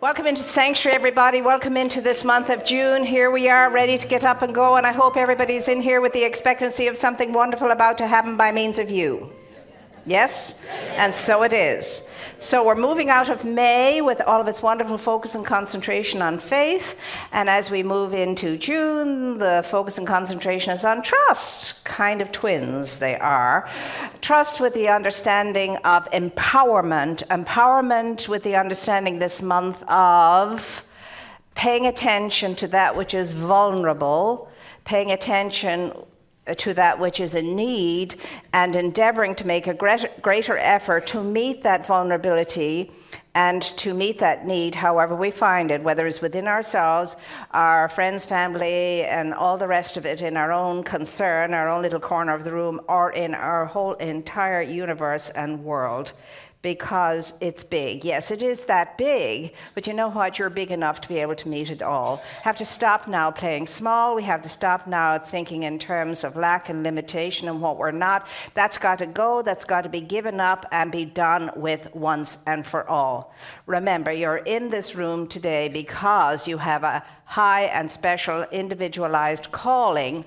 Welcome into Sanctuary, everybody. Welcome into this month of June. Here we are, ready to get up and go, and I hope everybody's in here with the expectancy of something wonderful about to happen by means of you. Yes? And so it is. So we're moving out of May with all of its wonderful focus and concentration on faith. And as we move into June, the focus and concentration is on trust. Kind of twins they are. Trust with the understanding of empowerment. Empowerment with the understanding this month of paying attention to that which is vulnerable, paying attention to that which is in need, and endeavoring to make a greater effort to meet that vulnerability and to meet that need however we find it, whether it's within ourselves, our friends, family, and all the rest of it, in our own concern, our own little corner of the room, or in our whole entire universe and world. Because it's big. Yes, it is that big, but you know what? You're big enough to be able to meet it all. Have to stop now playing small. We have to stop now thinking in terms of lack and limitation and what we're not. That's got to go. That's got to be given up and be done with once and for all. Remember, you're in this room today because you have a high and special individualized calling,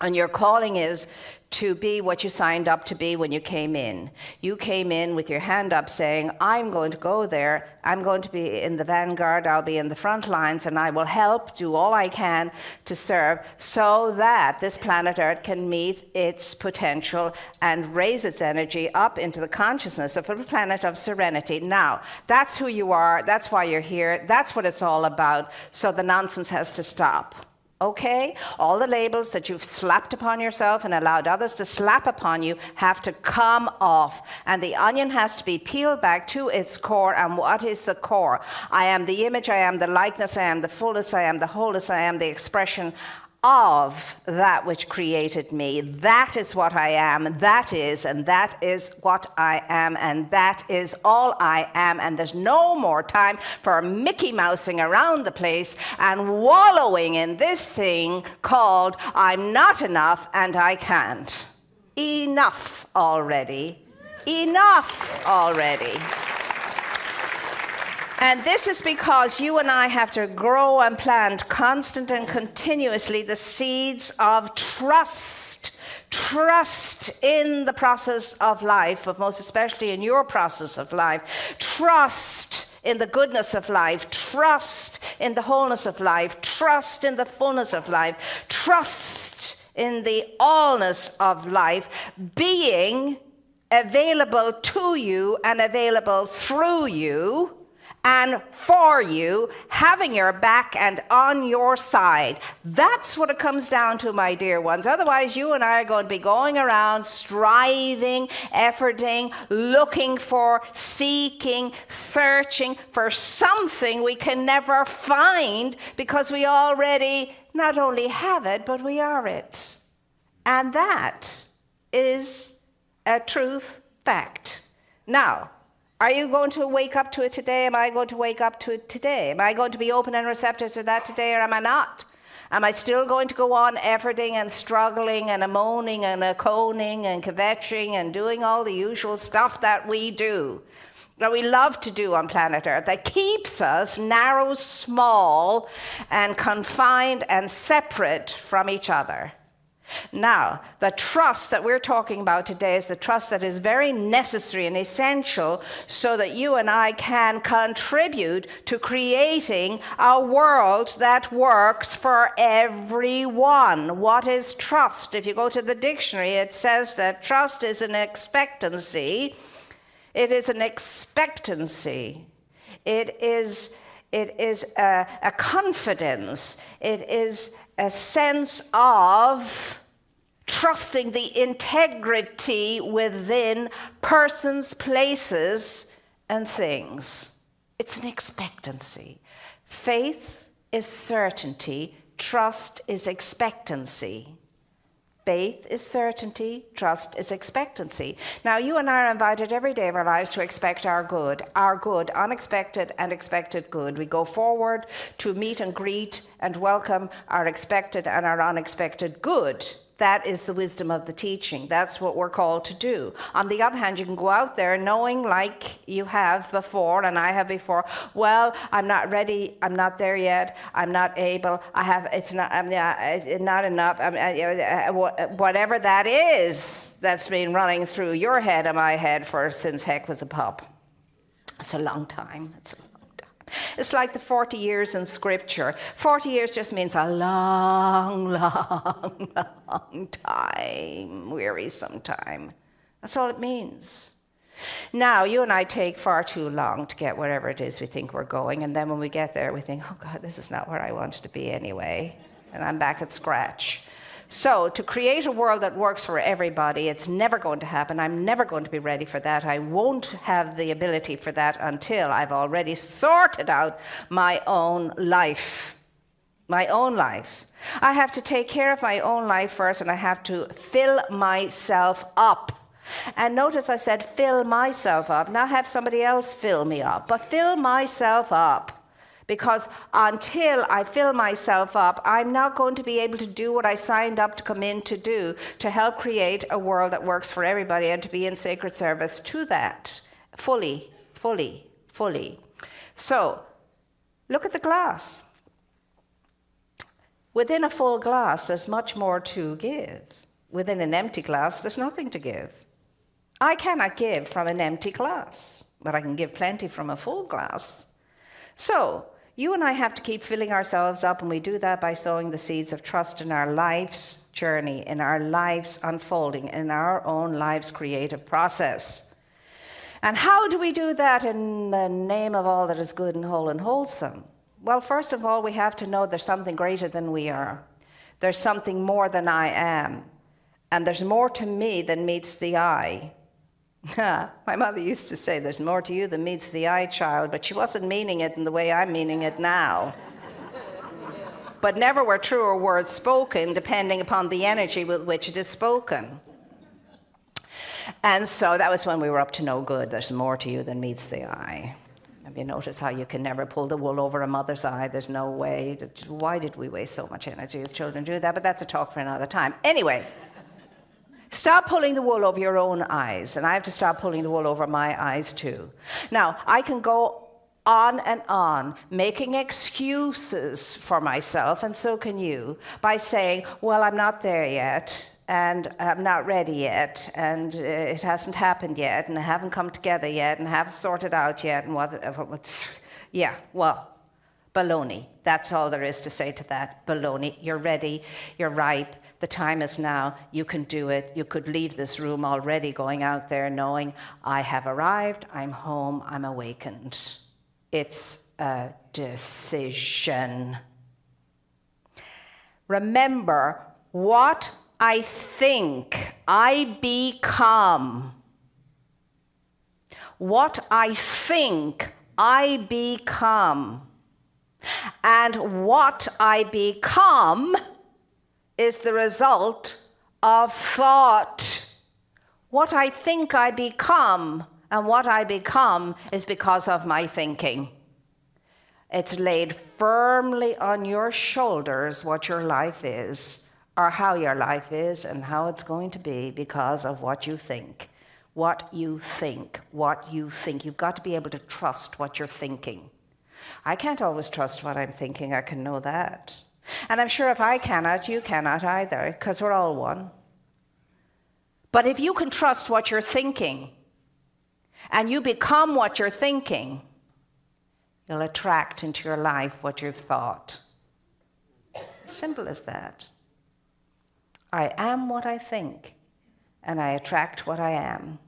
and your calling is to be what you signed up to be when you came in. You came in with your hand up saying, I'm going to go there, I'm going to be in the vanguard, I'll be in the front lines, and I will help do all I can to serve so that this planet Earth can meet its potential and raise its energy up into the consciousness of a planet of serenity. Now, that's who you are, that's why you're here, that's what it's all about, so the nonsense has to stop. Okay? All the labels that you've slapped upon yourself and allowed others to slap upon you have to come off. And the onion has to be peeled back to its core. And what is the core? I am the image, I am the likeness, I am the fullness, I am the wholeness, I am the expression of that which created me. That is what I am, that is, and that is what I am, and that is all I am, and there's no more time for Mickey Mousing around the place and wallowing in this thing called I'm not enough and I can't. Enough already. Enough already. And this is because you and I have to grow and plant constant and continuously the seeds of trust. Trust in the process of life, but most especially in your process of life. Trust in the goodness of life. Trust in the wholeness of life. Trust in the fullness of life. Trust in the allness of life being available to you and available through you and for you, having your back and on your side. That's what it comes down to, my dear ones. Otherwise, you and I are going to be going around striving, efforting, looking for, seeking, searching for something we can never find because we already not only have it, but we are it. And that is a truth fact. Now, are you going to wake up to it today? Am I going to wake up to it today? Am I going to be open and receptive to that today, or am I not? Am I still going to go on efforting and struggling and moaning and coning and kvetching and doing all the usual stuff that we do, that we love to do on planet Earth, that keeps us narrow, small, and confined and separate from each other? Now, the trust that we're talking about today is the trust that is very necessary and essential so that you and I can contribute to creating a world that works for everyone. What is trust? If you go to the dictionary, it says that trust is an expectancy. It is an expectancy. It is a confidence. It is a sense of trusting the integrity within persons, places, and things. It's an expectancy. Faith is certainty. Trust is expectancy. Faith is certainty, trust is expectancy. Now, you and I are invited every day of our lives to expect our good, unexpected and expected good. We go forward to meet and greet and welcome our expected and our unexpected good. That is the wisdom of the teaching. That's what we're called to do. On the other hand, you can go out there knowing, like you have before and I have before, well, I'm not ready, I'm not there yet, I'm not able, it's not enough, whatever that is that's been running through your head and my head since heck was a pup. It's a long time. It's like the 40 years in Scripture. 40 years just means a long, long, long time, wearisome time. That's all it means. Now, you and I take far too long to get wherever it is we think we're going, and then when we get there, we think, oh God, this is not where I wanted to be anyway, and I'm back at scratch. So to create a world that works for everybody, it's never going to happen. I'm never going to be ready for that. I won't have the ability for that until I've already sorted out my own life. My own life. I have to take care of my own life first, and I have to fill myself up. And notice I said fill myself up, not have somebody else fill me up, but fill myself up. Because until I fill myself up, I'm not going to be able to do what I signed up to come in to do, to help create a world that works for everybody and to be in sacred service to that fully. So, look at the glass. Within a full glass, there's much more to give. Within an empty glass, there's nothing to give. I cannot give from an empty glass, but I can give plenty from a full glass. So, you and I have to keep filling ourselves up, and we do that by sowing the seeds of trust in our life's journey, in our life's unfolding, in our own life's creative process. And how do we do that in the name of all that is good and whole and wholesome? Well, first of all, we have to know there's something greater than we are. There's something more than I am. And there's more to me than meets the eye. My mother used to say, there's more to you than meets the eye, child, but she wasn't meaning it in the way I'm meaning it now. But never were truer words spoken, depending upon the energy with which it is spoken. And so that was when we were up to no good. There's more to you than meets the eye. Have you noticed how you can never pull the wool over a mother's eye? There's no way. Why did we waste so much energy as children to do that? But that's a talk for another time. Anyway. Stop pulling the wool over your own eyes, and I have to stop pulling the wool over my eyes too. Now, I can go on and on, making excuses for myself, and so can you, by saying, well, I'm not there yet, and I'm not ready yet, and it hasn't happened yet, and I haven't come together yet, and I haven't sorted out yet, and yeah, well, baloney. That's all there is to say to that. Baloney. You're ready. You're ripe. The time is now. You can do it. You could leave this room already going out there knowing, I have arrived. I'm home. I'm awakened. It's a decision. Remember, what I think, I become. What I think, I become. And what I become is the result of thought. What I think I become, and what I become is because of my thinking. It's laid firmly on your shoulders what your life is, or how your life is, and how it's going to be because of what you think. What you think, what you think. You've got to be able to trust what you're thinking. I can't always trust what I'm thinking, I can know that. And I'm sure if I cannot, you cannot either, because we're all one. But if you can trust what you're thinking, and you become what you're thinking, you'll attract into your life what you've thought. Simple as that. I am what I think, and I attract what I am.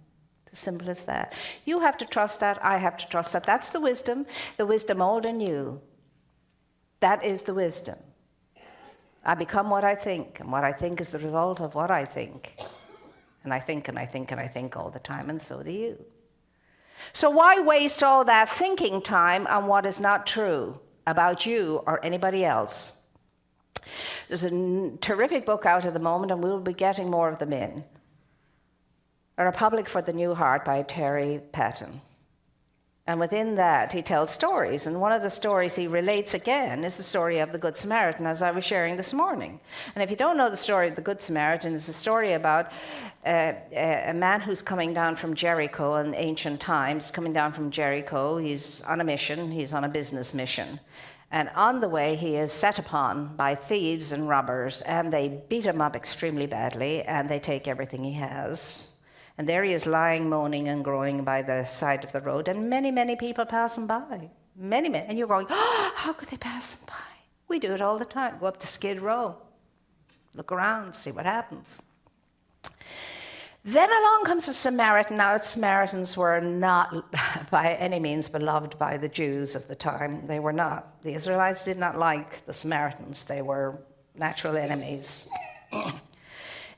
As simple as that. You have to trust that. I have to trust that. That's the wisdom old in you. That is the wisdom. I become what I think, and what I think is the result of what I think. And I think and I think and I think all the time, and so do you. So why waste all that thinking time on what is not true about you or anybody else? There's a terrific book out at the moment, and we'll be getting more of them in. A Republic for the New Heart by Terry Patton. And within that, he tells stories. And one of the stories he relates again is the story of the Good Samaritan, as I was sharing this morning. And if you don't know the story of the Good Samaritan, it's a story about a man who's coming down from Jericho in ancient times, coming down from Jericho. He's on a mission. He's on a business mission. And on the way, he is set upon by thieves and robbers, and they beat him up extremely badly, and they take everything he has. And there he is lying, moaning and groaning by the side of the road, and many, many people pass him by. Many. And you're going, oh, how could they pass him by? We do it all the time. Go up to Skid Row, look around, see what happens. Then along comes a Samaritan. Now, the Samaritans were not by any means beloved by the Jews of the time. They were not. The Israelites did not like the Samaritans. They were natural enemies.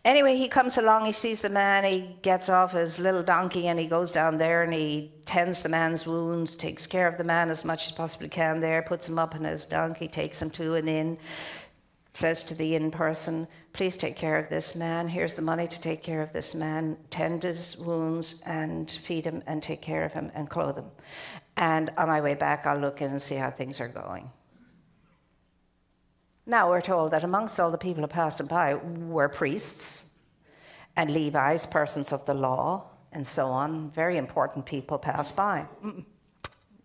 Anyway, he comes along, he sees the man, he gets off his little donkey and he goes down there and he tends the man's wounds, takes care of the man as much as possibly can there, puts him up on his donkey, takes him to an inn, says to the inn person, please take care of this man. Here's the money to take care of this man. Tend his wounds and feed him and take care of him and clothe him. And on my way back, I'll look in and see how things are going. Now we're told that amongst all the people who passed him by were priests and Levites, persons of the law, and so on. Very important people passed by.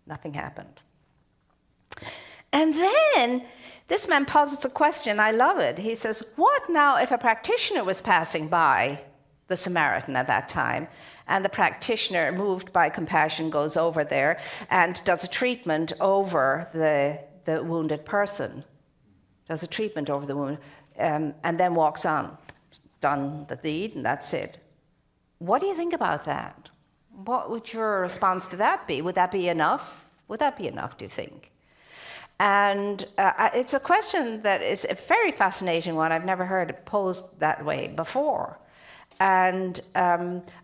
Nothing happened. And then this man posits a question. I love it. He says, what now if a practitioner was passing by the Samaritan at that time, and the practitioner, moved by compassion, goes over there and does a treatment over the wounded person? Does a treatment over the wound, and then walks on. Done the deed, and that's it. What do you think about that? What would your response to that be? Would that be enough? Would that be enough, do you think? And it's a question that is a very fascinating one. I've never heard it posed that way before. And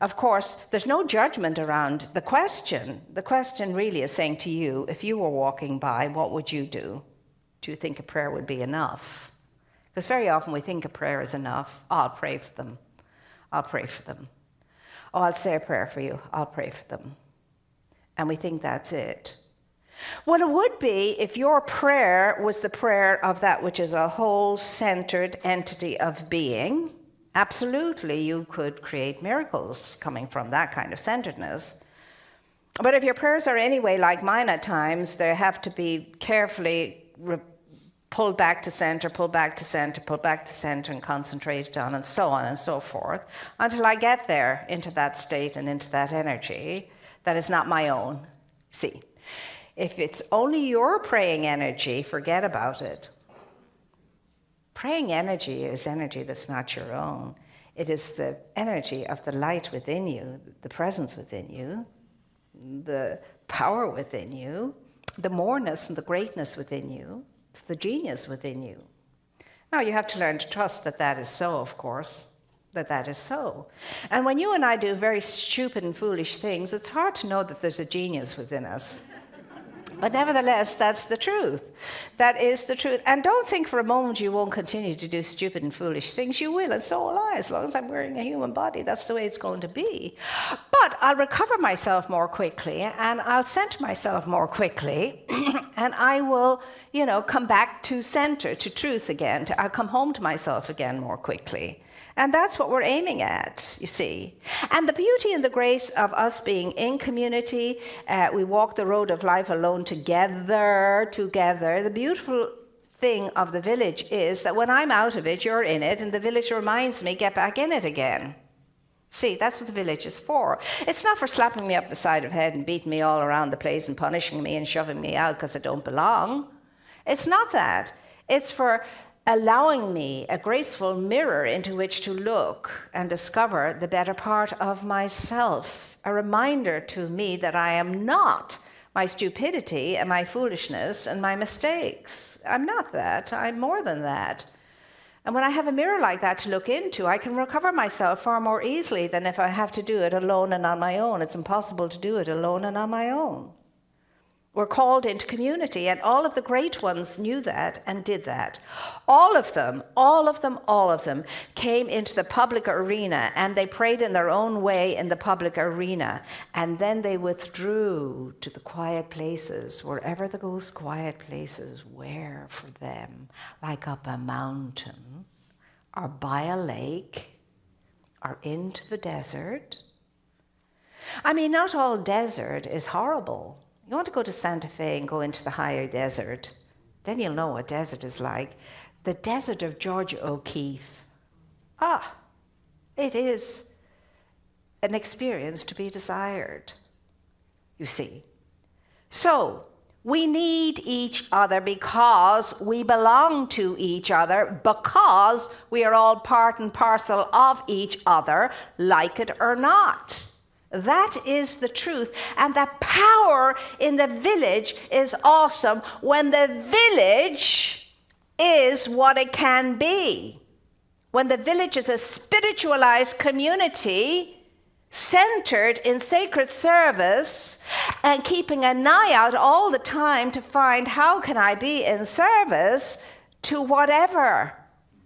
of course, there's no judgment around the question. The question really is saying to you, if you were walking by, what would you do? Do you think a prayer would be enough? Because very often we think a prayer is enough. Oh, I'll pray for them. I'll pray for them. Oh, I'll say a prayer for you. I'll pray for them. And we think that's it. Well, it would be if your prayer was the prayer of that which is a whole-centered entity of being. Absolutely, you could create miracles coming from that kind of centeredness. But if your prayers are anyway like mine at times, they have to be carefully pulled back to center, pulled back to center, pulled back to center, and concentrated on, and so on and so forth, until I get there into that state and into that energy that is not my own. See, if it's only your praying energy, forget about it. Praying energy is energy that's not your own. It is the energy of the light within you, the presence within you, the power within you, the moreness and the greatness within you. It's the genius within you. Now, you have to learn to trust that that is so, of course, that is so. And when you and I do very stupid and foolish things, it's hard to know that there's a genius within us. But nevertheless, that's the truth. That is the truth. And don't think for a moment you won't continue to do stupid and foolish things. You will, and so will I, as long as I'm wearing a human body. That's the way it's going to be. But I'll recover myself more quickly, and I'll center myself more quickly, and I will, come back to center, to truth again. I'll come home to myself again more quickly. And that's what we're aiming at, you see. And the beauty and the grace of us being in community, we walk the road of life alone together. The beautiful thing of the village is that when I'm out of it, you're in it, and the village reminds me, get back in it again. See, that's what the village is for. It's not for slapping me up the side of the head and beating me all around the place and punishing me and shoving me out because I don't belong. It's not that. It's for allowing me a graceful mirror into which to look and discover the better part of myself, a reminder to me that I am not my stupidity and my foolishness and my mistakes. I'm not that. I'm more than that. And when I have a mirror like that to look into, I can recover myself far more easily than if I have to do it alone and on my own. It's impossible to do it alone and on my own. We're called into community, and all of the great ones knew that and did that. All of them came into the public arena, and they prayed in their own way in the public arena, and then they withdrew to the quiet places, wherever those quiet places were for them, like up a mountain, or by a lake, or into the desert. I mean, not all desert is horrible. You want to go to Santa Fe and go into the higher desert, then you'll know what desert is like. The desert of Georgia O'Keeffe. It is an experience to be desired, you see. So, we need each other because we belong to each other, because we are all part and parcel of each other, like it or not. That is the truth. And the power in the village is awesome when the village is what it can be. When the village is a spiritualized community centered in sacred service and keeping an eye out all the time to find, how can I be in service to whatever?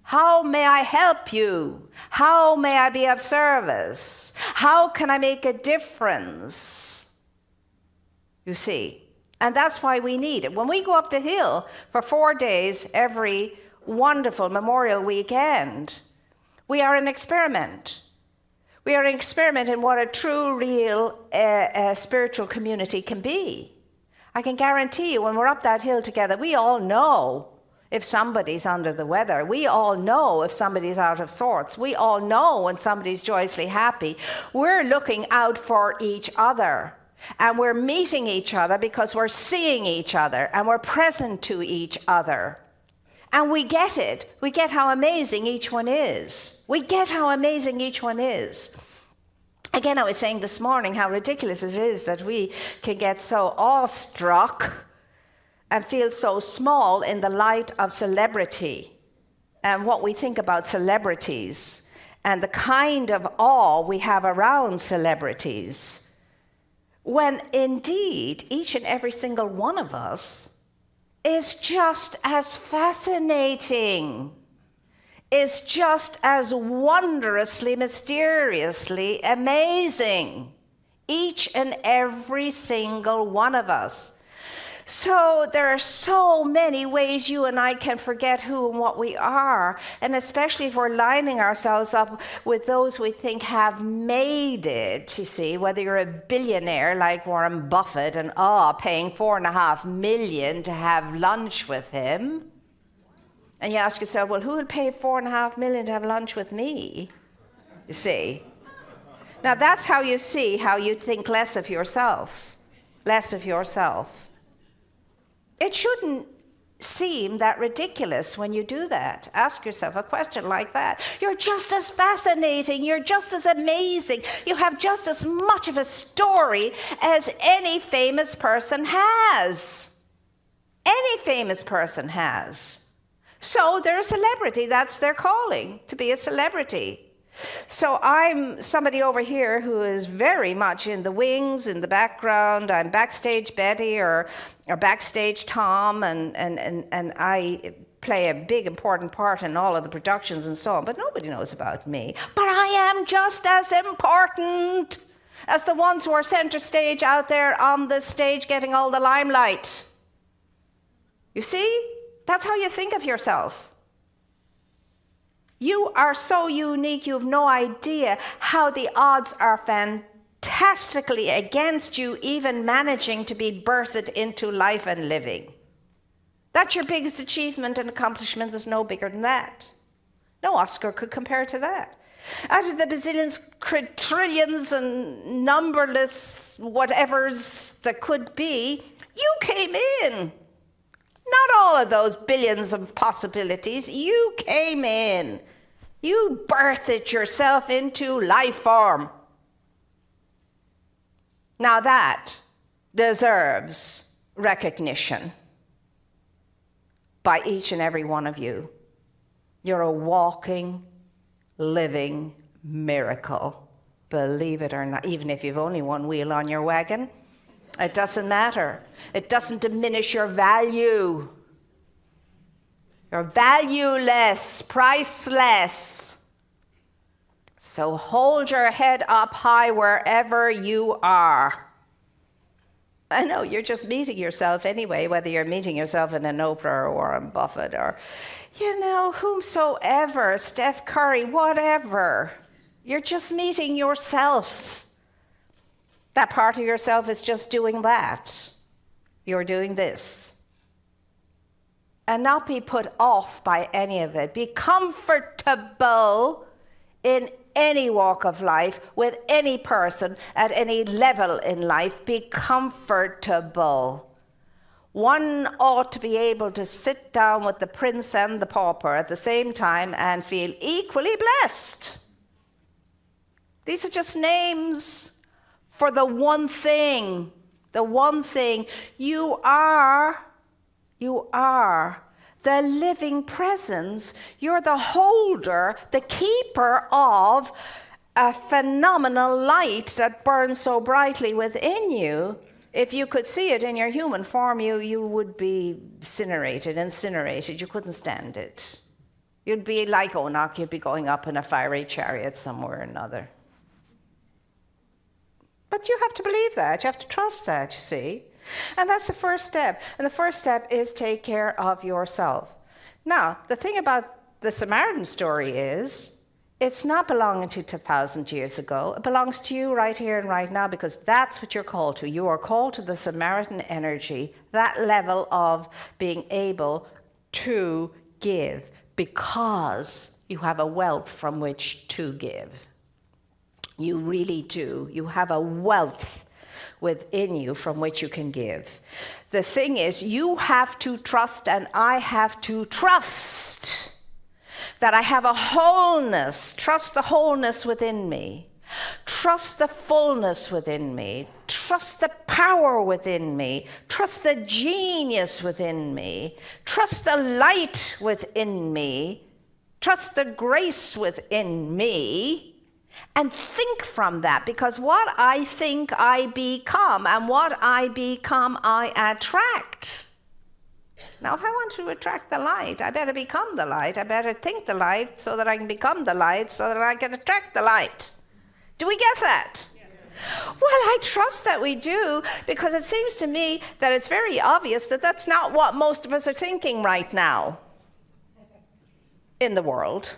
How may I help you? How may I be of service? How can I make a difference? You see, and that's why we need it. When we go up the hill for 4 days every wonderful Memorial weekend, we are an experiment. We are an experiment in what a true, real spiritual community can be. I can guarantee you when we're up that hill together, we all know if somebody's under the weather. We all know if somebody's out of sorts. We all know when somebody's joyously happy. We're looking out for each other. And we're meeting each other because we're seeing each other and we're present to each other. And we get it. We get how amazing each one is. We get how amazing each one is. Again, I was saying this morning how ridiculous it is that we can get so awestruck and feel so small in the light of celebrity and what we think about celebrities and the kind of awe we have around celebrities, when indeed each and every single one of us is just as fascinating, is just as wondrously, mysteriously amazing, each and every single one of us. So there are so many ways you and I can forget who and what we are, and especially if we're lining ourselves up with those we think have made it, you see, whether you're a billionaire like Warren Buffett and paying $4.5 million to have lunch with him. And you ask yourself, well, who would pay $4.5 million to have lunch with me? You see. Now that's how you see how you think less of yourself. Less of yourself. It shouldn't seem that ridiculous when you do that. Ask yourself a question like that. You're just as fascinating. You're just as amazing. You have just as much of a story as any famous person has. Any famous person has. So they're a celebrity. That's their calling, to be a celebrity. So I'm somebody over here who is very much in the wings, in the background. I'm backstage Betty or backstage Tom, and I play a big important part in all of the productions and so on, but nobody knows about me. But I am just as important as the ones who are center stage out there on the stage getting all the limelight. You see? That's how you think of yourself. You are so unique, you have no idea how the odds are fantastically against you even managing to be birthed into life and living. That's your biggest achievement and accomplishment. There's no bigger than that. No Oscar could compare to that. Out of the bazillions, trillions and numberless whatevers that could be, you came in. Not all of those billions of possibilities. You came in. You birthed yourself into life form. Now that deserves recognition by each and every one of you. You're a walking, living miracle. Believe it or not, even if you've only one wheel on your wagon. It doesn't matter. It doesn't diminish your value. You're valueless, priceless. So hold your head up high wherever you are. I know you're just meeting yourself anyway, whether you're meeting yourself in an Oprah or Warren Buffett or, whomsoever, Steph Curry, whatever. You're just meeting yourself. That part of yourself is just doing that. You're doing this. And not be put off by any of it. Be comfortable in any walk of life, with any person, at any level in life. Be comfortable. One ought to be able to sit down with the prince and the pauper at the same time and feel equally blessed. These are just names for the one thing. The one thing. You are the living presence. You're the holder, the keeper of a phenomenal light that burns so brightly within you. If you could see it in your human form, you would be incinerated. You couldn't stand it. You'd be like Enoch, you'd be going up in a fiery chariot somewhere or another. But you have to believe that. You have to trust that, you see. And that's the first step. And the first step is take care of yourself. Now, the thing about the Samaritan story is, it's not belonging to 2,000 years ago. It belongs to you right here and right now, because that's what you're called to. You are called to the Samaritan energy, that level of being able to give, because you have a wealth from which to give. You really do. You have a wealth within you from which you can give. The thing is, you have to trust, and I have to trust that I have a wholeness. Trust the wholeness within me. Trust the fullness within me. Trust the power within me. Trust the genius within me. Trust the light within me. Trust the grace within me. And think from that, because what I think I become, and what I become I attract. Now, if I want to attract the light, I better become the light. I better think the light so that I can become the light, so that I can attract the light. Do we get that? Yeah. Well, I trust that we do, because it seems to me that it's very obvious that that's not what most of us are thinking right now in the world.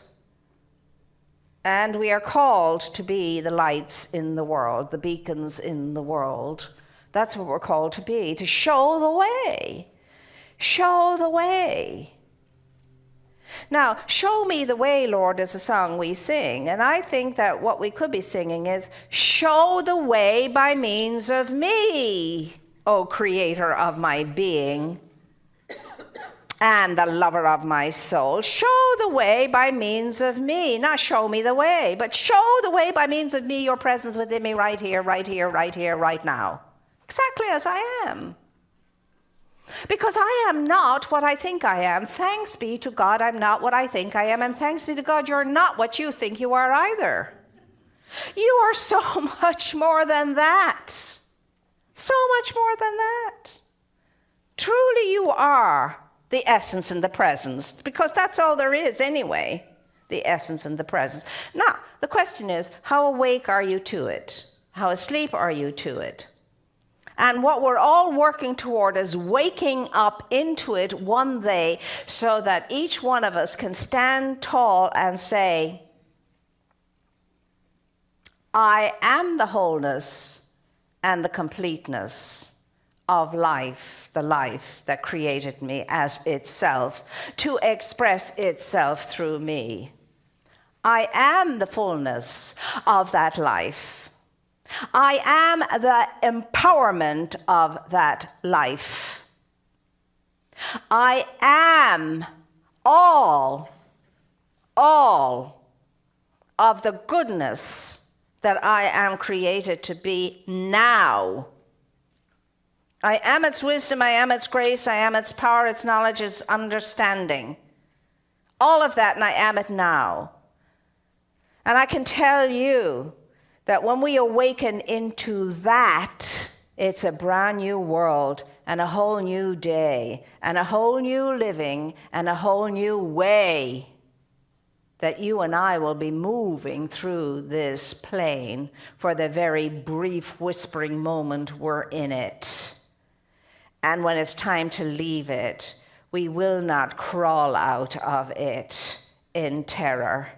And we are called to be the lights in the world, the beacons in the world. That's what we're called to be, to show the way. Show the way. Now, show me the way, Lord, is a song we sing. And I think that what we could be singing is, show the way by means of me, O Creator of my being and the lover of my soul. Show the way by means of me. Not show me the way, but show the way by means of me, your presence within me right here, right here, right here, right now. Exactly as I am. Because I am not what I think I am. Thanks be to God, I'm not what I think I am. And thanks be to God, you're not what you think you are either. You are so much more than that. So much more than that. Truly you are the essence and the presence, because that's all there is anyway, the essence and the presence. Now, the question is, how awake are you to it? How asleep are you to it? And what we're all working toward is waking up into it one day, so that each one of us can stand tall and say, I am the wholeness and the completeness of life, the life that created me as itself, to express itself through me. I am the fullness of that life. I am the empowerment of that life. I am all of the goodness that I am created to be now. I am its wisdom, I am its grace, I am its power, its knowledge, its understanding. All of that, and I am it now. And I can tell you that when we awaken into that, It's a brand new world and a whole new day and a whole new living and a whole new way that you and I will be moving through this plane for the very brief whispering moment we're in it. And when it's time to leave it, we will not crawl out of it in terror,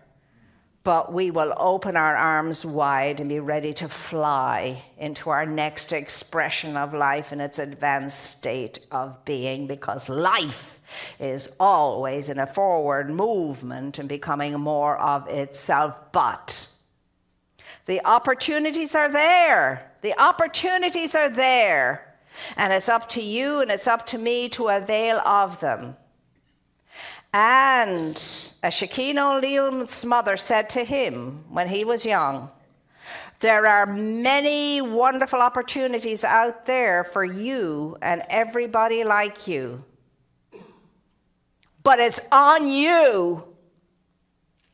but we will open our arms wide and be ready to fly into our next expression of life in its advanced state of being, because life is always in a forward movement and becoming more of itself. But the opportunities are there. The opportunities are there. And it's up to you and it's up to me to avail of them. And as Shaquille O'Neal's mother said to him when he was young, there are many wonderful opportunities out there for you and everybody like you. But it's on you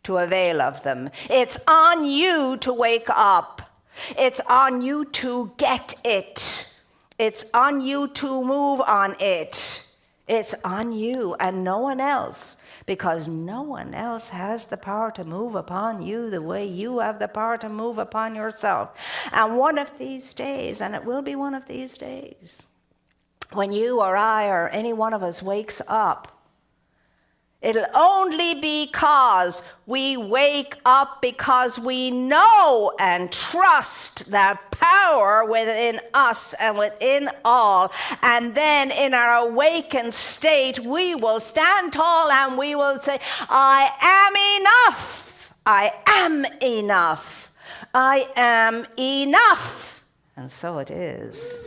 to avail of them. It's on you to wake up. It's on you to get it. It's on you to move on it. It's on you and no one else, because no one else has the power to move upon you the way you have the power to move upon yourself. And one of these days, and it will be one of these days, when you or I or any one of us wakes up, it'll only be because we wake up, because we know and trust that power within us and within all. And then in our awakened state, we will stand tall and we will say, I am enough. I am enough. I am enough. And so it is.